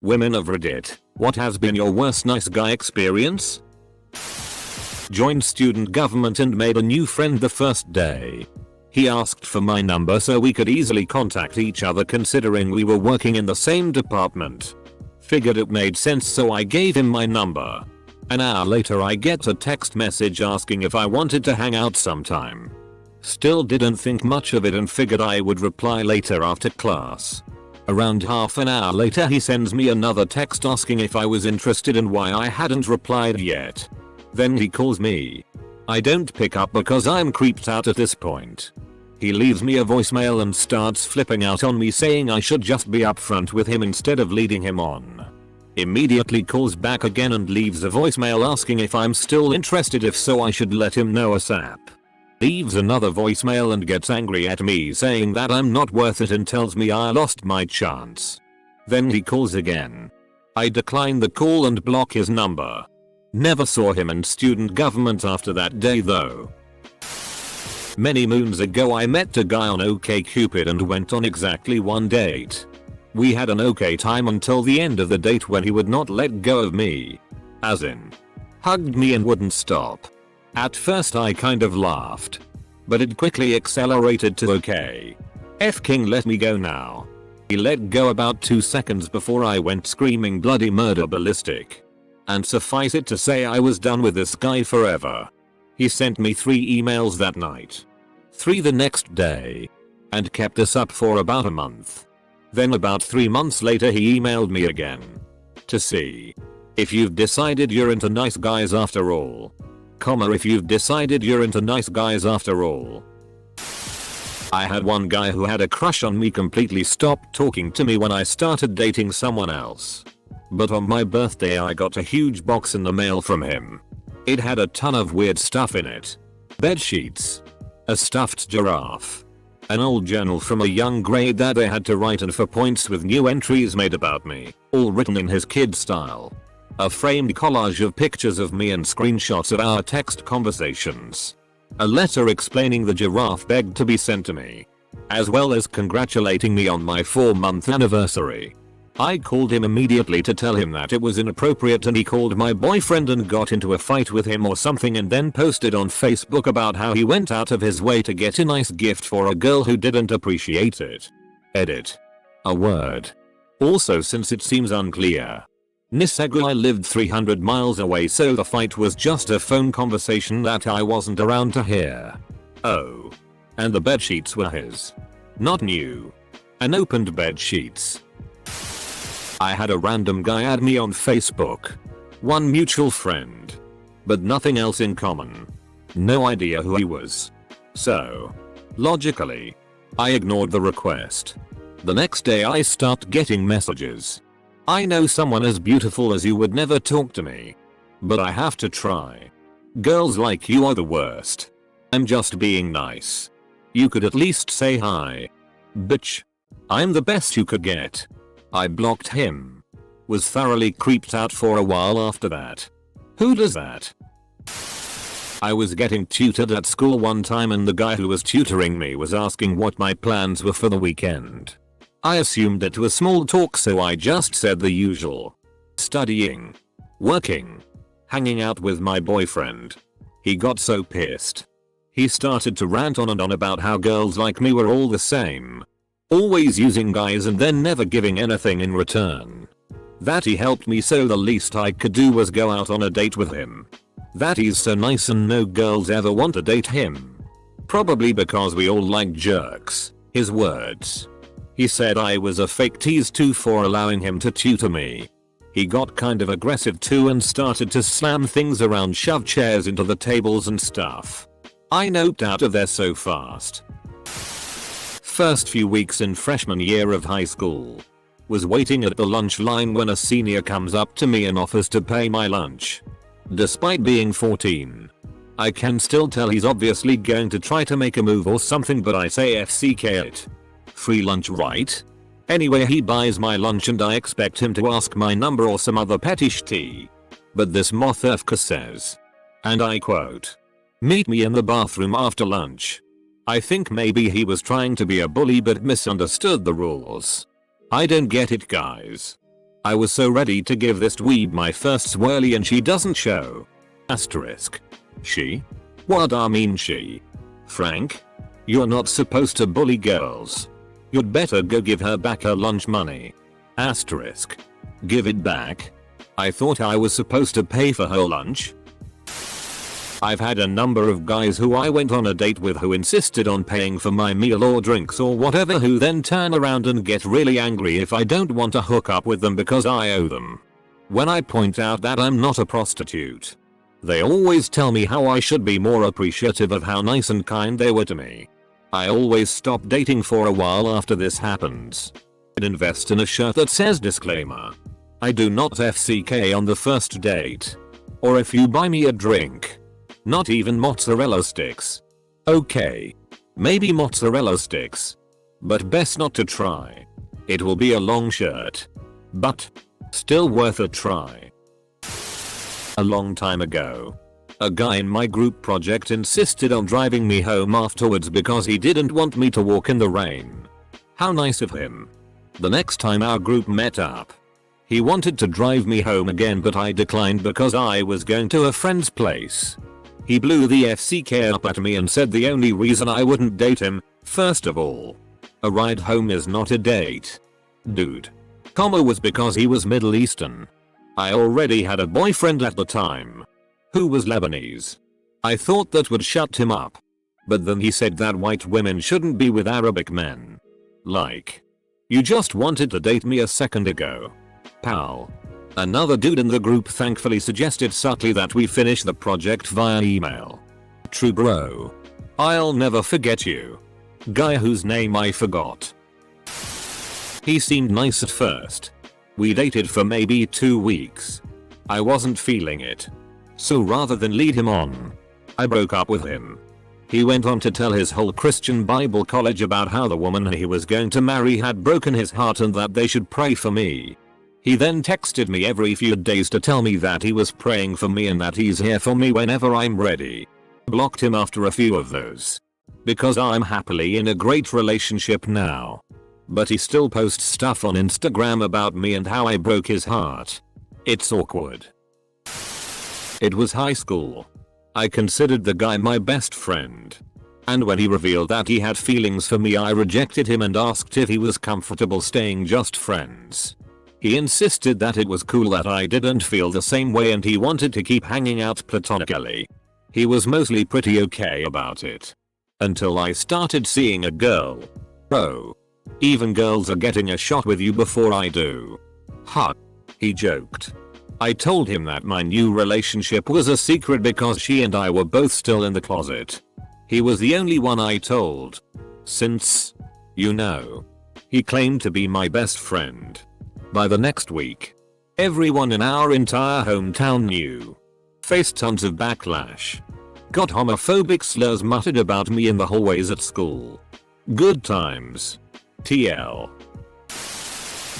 Women of Reddit, what has been your worst nice guy experience? Joined student government and made a new friend the first day. He asked for my number so we could easily contact each other considering we were working in the same department. Figured it made sense so I gave him my number. An hour later I get a text message asking if I wanted to hang out sometime. Still didn't think much of it and figured I would reply later after class. Around half an hour later he sends me another text asking if I was interested and why I hadn't replied yet. Then he calls me. I don't pick up because I'm creeped out at this point. He leaves me a voicemail and starts flipping out on me saying I should just be upfront with him instead of leading him on. Immediately calls back again and leaves a voicemail asking if I'm still interested, if so I should let him know ASAP. Leaves another voicemail and gets angry at me saying that I'm not worth it and tells me I lost my chance. Then he calls again. I decline the call and block his number. Never saw him in student government after that day though. Many moons ago I met a guy on OkCupid and went on exactly one date. We had an okay time until the end of the date when he would not let go of me. As in, hugged me and wouldn't stop. At first I kind of laughed. But it quickly accelerated to okay. F-king let me go now. He let go about 2 seconds before I went screaming bloody murder ballistic. And suffice it to say I was done with this guy forever. He sent me 3 emails that night. 3 the next day. And kept this up for about a month. Then about 3 months later he emailed me again. To see if you've decided you're into nice guys after all. If you've decided you're into nice guys after all. I had one guy who had a crush on me completely stopped talking to me when I started dating someone else. But on my birthday I got a huge box in the mail from him. It had a ton of weird stuff in it. Bed sheets. A stuffed giraffe. An old journal from a young grade that I had to write in for points with new entries made about me, all written in his kid style. A framed collage of pictures of me and screenshots of our text conversations. A letter explaining the giraffe begged to be sent to me. As well as congratulating me on my 4-month anniversary. I called him immediately to tell him that it was inappropriate and he called my boyfriend and got into a fight with him or something and then posted on Facebook about how he went out of his way to get a nice gift for a girl who didn't appreciate it. Edit. A word. Also, since it seems unclear, I lived 300 miles away so the fight was just a phone conversation that I wasn't around to hear. Oh. And the bedsheets were his. Not new. Unopened bedsheets. I had a random guy add me on Facebook. One mutual friend. But nothing else in common. No idea who he was. So, logically, I ignored the request. The next day I start getting messages. I know someone as beautiful as you would never talk to me. But I have to try. Girls like you are the worst. I'm just being nice. You could at least say hi. Bitch. I'm the best you could get. I blocked him. Was thoroughly creeped out for a while after that. Who does that? I was getting tutored at school one time and the guy who was tutoring me was asking what my plans were for the weekend. I assumed it was small talk so I just said the usual. Studying. Working. Hanging out with my boyfriend. He got so pissed. He started to rant on and on about how girls like me were all the same. Always using guys and then never giving anything in return. That he helped me so the least I could do was go out on a date with him. That he's so nice and no girls ever want to date him. Probably because we all like jerks. His words. He said I was a fake tease too for allowing him to tutor me. He got kind of aggressive too and started to slam things around, shove chairs into the tables and stuff. I noped out of there so fast. First few weeks in freshman year of high school. Was waiting at the lunch line when a senior comes up to me and offers to pay my lunch. Despite being 14. I can still tell he's obviously going to try to make a move or something, but I say FCK it. Free lunch, right? Anyway, he buys my lunch and I expect him to ask my number or some other petty shitty. But this motherfucker says, and I quote, "Meet me in the bathroom after lunch." I think maybe he was trying to be a bully but misunderstood the rules. I don't get it, guys. I was so ready to give this dweeb my first swirly and she doesn't show. Asterisk. She? What I mean she? Frank? You're not supposed to bully girls. You'd better go give her back her lunch money. Asterisk. Give it back? I thought I was supposed to pay for her lunch. I've had a number of guys who I went on a date with who insisted on paying for my meal or drinks or whatever, who then turn around and get really angry if I don't want to hook up with them because I owe them. When I point out that I'm not a prostitute, they always tell me how I should be more appreciative of how nice and kind they were to me. I always stop dating for a while after this happens and invest in a shirt that says disclaimer. I do not FCK on the first date. Or if you buy me a drink. Not even mozzarella sticks. Okay. Maybe mozzarella sticks. But best not to try. It will be a long shirt. But still worth a try. A long time ago, a guy in my group project insisted on driving me home afterwards because he didn't want me to walk in the rain. How nice of him. The next time our group met up, he wanted to drive me home again, but I declined because I was going to a friend's place. He blew the FCK up at me and said the only reason I wouldn't date him, first of all, a ride home is not a date. Dude. Was because he was Middle Eastern. I already had a boyfriend at the time, who was Lebanese. I thought that would shut him up. But then he said that white women shouldn't be with Arabic men. Like, you just wanted to date me a second ago. Pal. Another dude in the group thankfully suggested subtly that we finish the project via email. True bro. I'll never forget you. Guy whose name I forgot. He seemed nice at first. We dated for maybe 2 weeks. I wasn't feeling it. So rather than lead him on, I broke up with him. He went on to tell his whole Christian Bible college about how the woman he was going to marry had broken his heart and that they should pray for me. He then texted me every few days to tell me that he was praying for me and that he's here for me whenever I'm ready. Blocked him after a few of those. Because I'm happily in a great relationship now. But he still posts stuff on Instagram about me and how I broke his heart. It's awkward. It was high school. I considered the guy my best friend. And when he revealed that he had feelings for me, I rejected him and asked if he was comfortable staying just friends. He insisted that it was cool that I didn't feel the same way and he wanted to keep hanging out platonically. He was mostly pretty okay about it. Until I started seeing a girl. Bro. Even girls are getting a shot with you before I do. Huh. He joked. I told him that my new relationship was a secret because she and I were both still in the closet. He was the only one I told. Since, you know, he claimed to be my best friend. By the next week, everyone in our entire hometown knew. Faced tons of backlash. Got homophobic slurs muttered about me in the hallways at school. Good times. TL.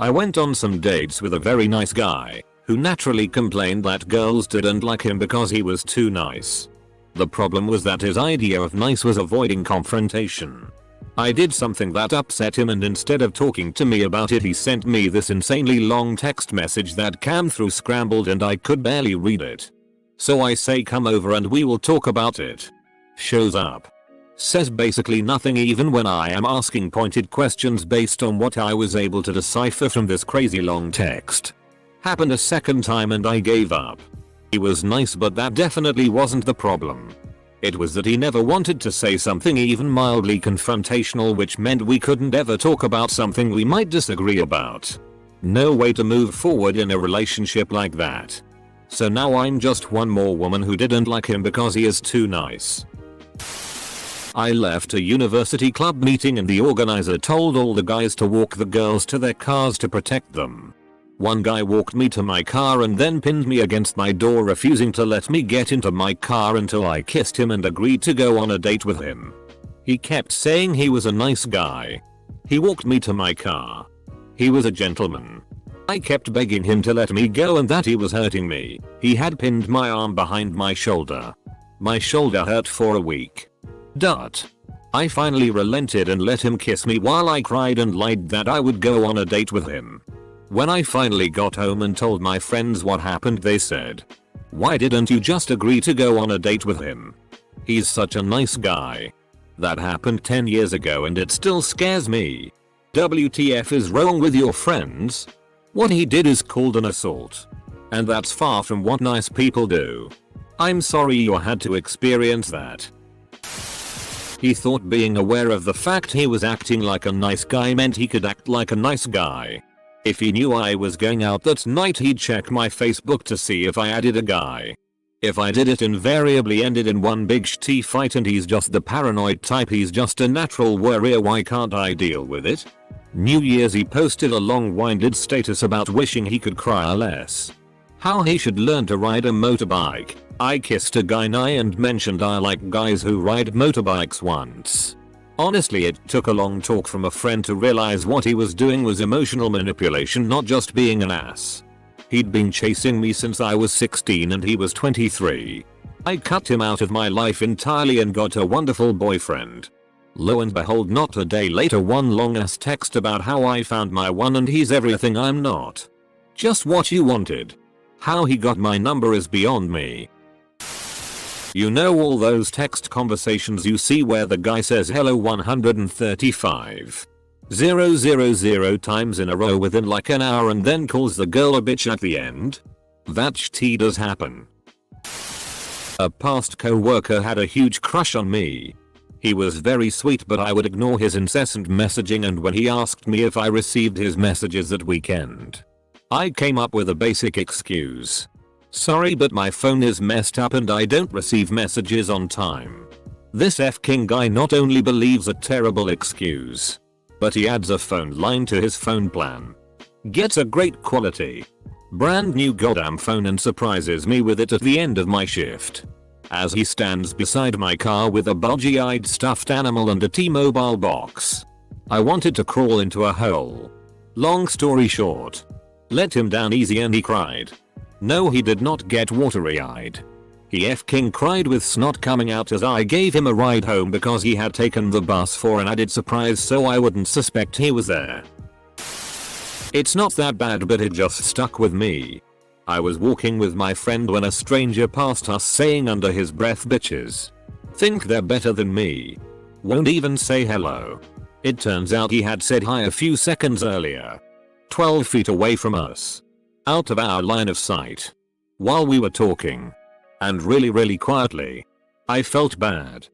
I went on some dates with a very nice guy, who naturally complained that girls didn't like him because he was too nice. The problem was that his idea of nice was avoiding confrontation. I did something that upset him and instead of talking to me about it he sent me this insanely long text message that came through scrambled and I could barely read it. So I say come over and we will talk about it. Shows up. Says basically nothing even when I am asking pointed questions based on what I was able to decipher from this crazy long text. Happened a second time and I gave up. He was nice but that definitely wasn't the problem. It was that he never wanted to say something even mildly confrontational, which meant we couldn't ever talk about something we might disagree about. No way to move forward in a relationship like that. So now I'm just one more woman who didn't like him because he is too nice. I left a university club meeting and the organizer told all the guys to walk the girls to their cars to protect them. One guy walked me to my car and then pinned me against my door, refusing to let me get into my car until I kissed him and agreed to go on a date with him. He kept saying he was a nice guy. He walked me to my car. He was a gentleman. I kept begging him to let me go and that he was hurting me. He had pinned my arm behind my shoulder. My shoulder hurt for a week. I finally relented and let him kiss me while I cried and lied that I would go on a date with him. When I finally got home and told my friends what happened, they said, "Why didn't you just agree to go on a date with him? He's such a nice guy." That happened 10 years ago and it still scares me. WTF is wrong with your friends? What he did is called an assault. And that's far from what nice people do. I'm sorry you had to experience that. He thought being aware of the fact he was acting like a nice guy meant he could act like a nice guy. If he knew I was going out that night, he'd check my Facebook to see if I added a guy. If I did, it invariably ended in one big shitty fight, and he's just the paranoid type. He's just a natural worrier. Why can't I deal with it? New Year's, he posted a long-winded status about wishing he could cry less. How he should learn to ride a motorbike. I kissed a guy and mentioned I like guys who ride motorbikes once. Honestly, it took a long talk from a friend to realize what he was doing was emotional manipulation, not just being an ass. He'd been chasing me since I was 16 and he was 23. I cut him out of my life entirely and got a wonderful boyfriend. Lo and behold, not a day later, one long ass text about how I found my one and he's everything I'm not. Just what you wanted. How he got my number is beyond me. You know all those text conversations you see where the guy says hello 135,000 times in a row within like an hour and then calls the girl a bitch at the end? That shit does happen. A past co-worker had a huge crush on me. He was very sweet, but I would ignore his incessant messaging, and when he asked me if I received his messages that weekend, I came up with a basic excuse. "Sorry, but my phone is messed up and I don't receive messages on time." This F-king guy not only believes a terrible excuse, but he adds a phone line to his phone plan. Gets a great quality, brand new goddamn phone and surprises me with it at the end of my shift. As he stands beside my car with a bulgy-eyed stuffed animal and a T-Mobile box. I wanted to crawl into a hole. Long story short, let him down easy and he cried. No, he did not get watery-eyed. He F-king cried with snot coming out as I gave him a ride home because he had taken the bus for an added surprise so I wouldn't suspect he was there. It's not that bad, but it just stuck with me. I was walking with my friend when a stranger passed us saying under his breath, "Bitches. Think they're better than me. Won't even say hello." It turns out he had said hi a few seconds earlier. 12 feet away from us. Out of our line of sight. While we were talking. And really quietly. I felt bad.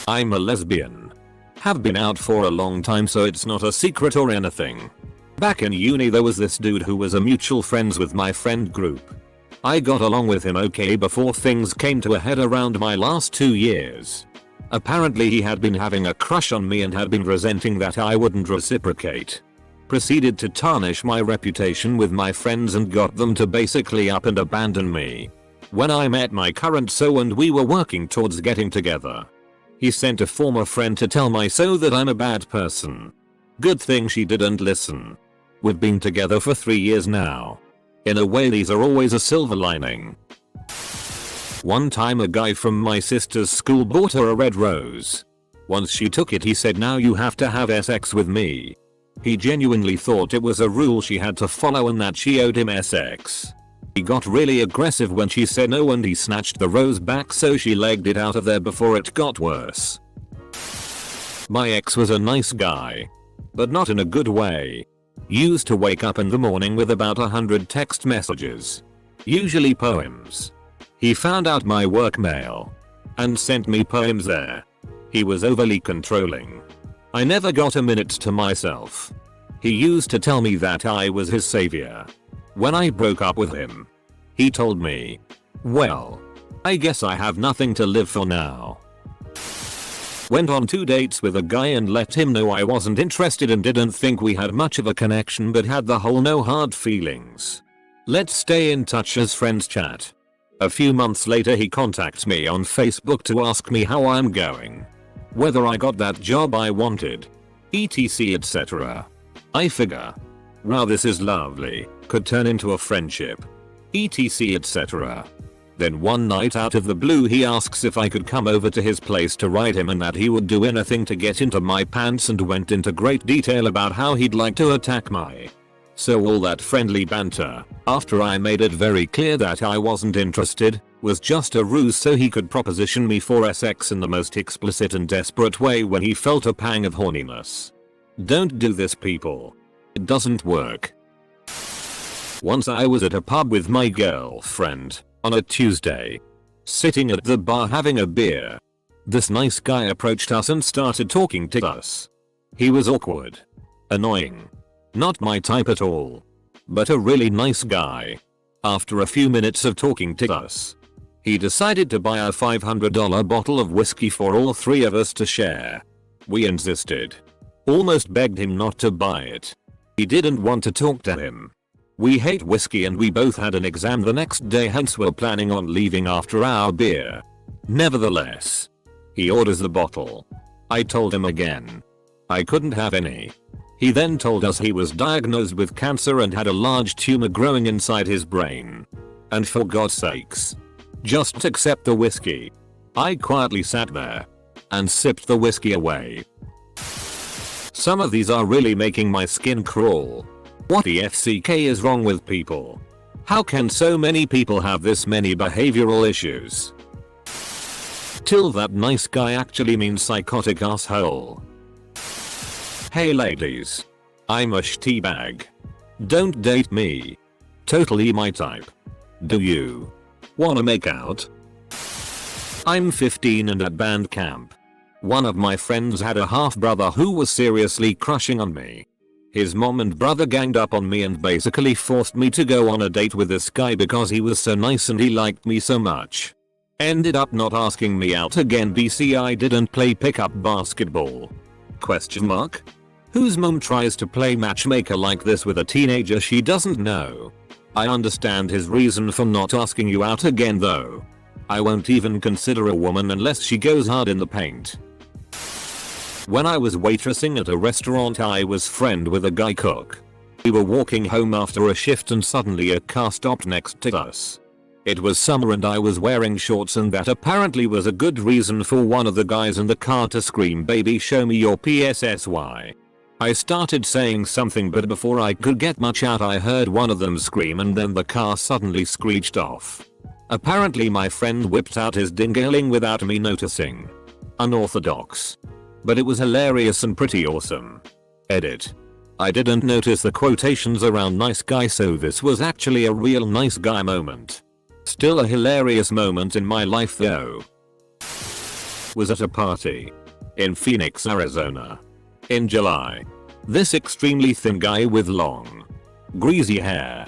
I'm a lesbian. Have been out for a long time, so it's not a secret or anything. Back in uni there was this dude who was a mutual friends with my friend group. I got along with him okay before things came to a head around my last 2 years. Apparently he had been having a crush on me and had been resenting that I wouldn't reciprocate. Proceeded to tarnish my reputation with my friends and got them to basically up and abandon me. When I met my current so and we were working towards getting together, he sent a former friend to tell my so that I'm a bad person. Good thing she didn't listen. We've been together for 3 years now. In a way, these are always a silver lining. One time a guy from my sister's school bought her a red rose. Once she took it, he said, "Now you have to have sex with me." He genuinely thought it was a rule she had to follow and that she owed him sex. He got really aggressive when she said no and he snatched the rose back, so she legged it out of there before it got worse. My ex was a nice guy. But not in a good way. Used to wake up in the morning with about 100 text messages. Usually poems. He found out my work mail. And sent me poems there. He was overly controlling. I never got a minute to myself. He used to tell me that I was his savior. When I broke up with him, he told me, "Well, I guess I have nothing to live for now." Went on 2 dates with a guy and let him know I wasn't interested and didn't think we had much of a connection, but had the whole no hard feelings. Let's stay in touch as friends chat. A few months later he contacts me on Facebook to ask me how I'm going. Whether I got that job I wanted. etc etc. I figure, wow, this is lovely, could turn into a friendship. etc etc. Then one night out of the blue he asks if I could come over to his place to ride him and that he would do anything to get into my pants, and went into great detail about how he'd like to attack my So all that friendly banter, after I made it very clear that I wasn't interested, was just a ruse so he could proposition me for sex in the most explicit and desperate way when he felt a pang of horniness. Don't do this, people. It doesn't work. Once I was at a pub with my girlfriend on a Tuesday, sitting at the bar having a beer. This nice guy approached us and started talking to us. He was awkward, annoying, not my type at all, but a really nice guy. After a few minutes of talking to us, he decided to buy a $500 bottle of whiskey for all three of us to share. We insisted, almost begged him not to buy it. He didn't want to talk to him. We hate whiskey and we both had an exam the next day, hence we're planning on leaving after our beer. Nevertheless, he orders the bottle. I told him again I couldn't have any. He then told us he was diagnosed with cancer and had a large tumor growing inside his brain. And for God's sakes, just accept the whiskey. I quietly sat there and sipped the whiskey away. Some of these are really making my skin crawl. What the FCK is wrong with people? How can so many people have this many behavioral issues? Till that nice guy actually means psychotic asshole. Hey ladies. I'm a sh*tbag. Don't date me. Totally my type. Do you wanna make out? I'm 15 and at band camp. One of my friends had a half brother who was seriously crushing on me. His mom and brother ganged up on me and basically forced me to go on a date with this guy because he was so nice and he liked me so much. Ended up not asking me out again. BC I didn't play pickup basketball. Question mark? Whose mom tries to play matchmaker like this with a teenager she doesn't know? I understand his reason for not asking you out again though. I won't even consider a woman unless she goes hard in the paint. When I was waitressing at a restaurant, I was friend with a guy cook. We were walking home after a shift and suddenly a car stopped next to us. It was summer and I was wearing shorts, and that apparently was a good reason for one of the guys in the car to scream, "Baby, show me your PSSY." I started saying something, but before I could get much out I heard one of them scream and then the car suddenly screeched off. Apparently my friend whipped out his dingling without me noticing. Unorthodox. But it was hilarious and pretty awesome. Edit. I didn't notice the quotations around nice guy, so this was actually a real nice guy moment. Still a hilarious moment in my life though. Was at a party in Phoenix, Arizona in July. This extremely thin guy with long, greasy hair,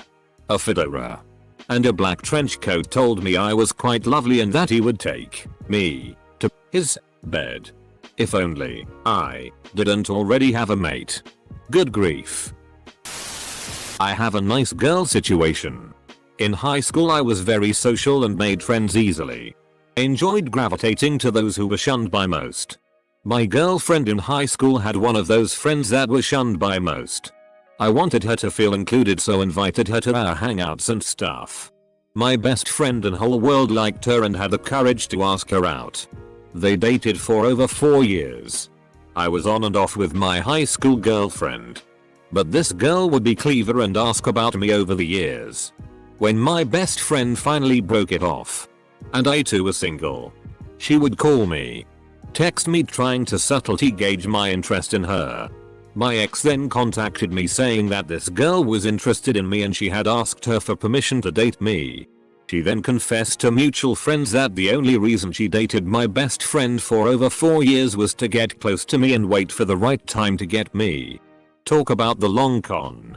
a fedora, and a black trench coat told me I was quite lovely and that he would take me to his bed. If only I didn't already have a mate. Good grief. I have a nice girl situation. In high school I was very social and made friends easily. Enjoyed gravitating to those who were shunned by most. My girlfriend in high school had one of those friends that were shunned by most. I wanted her to feel included, so invited her to our hangouts and stuff. My best friend and whole world liked her and had the courage to ask her out. They dated for over 4 years. I was on and off with my high school girlfriend. But this girl would be clever and ask about me over the years. When my best friend finally broke it off, and I too was single, she would call me, text me trying to subtly gauge my interest in her. My ex then contacted me saying that this girl was interested in me and she had asked her for permission to date me. She then confessed to mutual friends that the only reason she dated my best friend for over 4 years was to get close to me and wait for the right time to get me. Talk about the long con.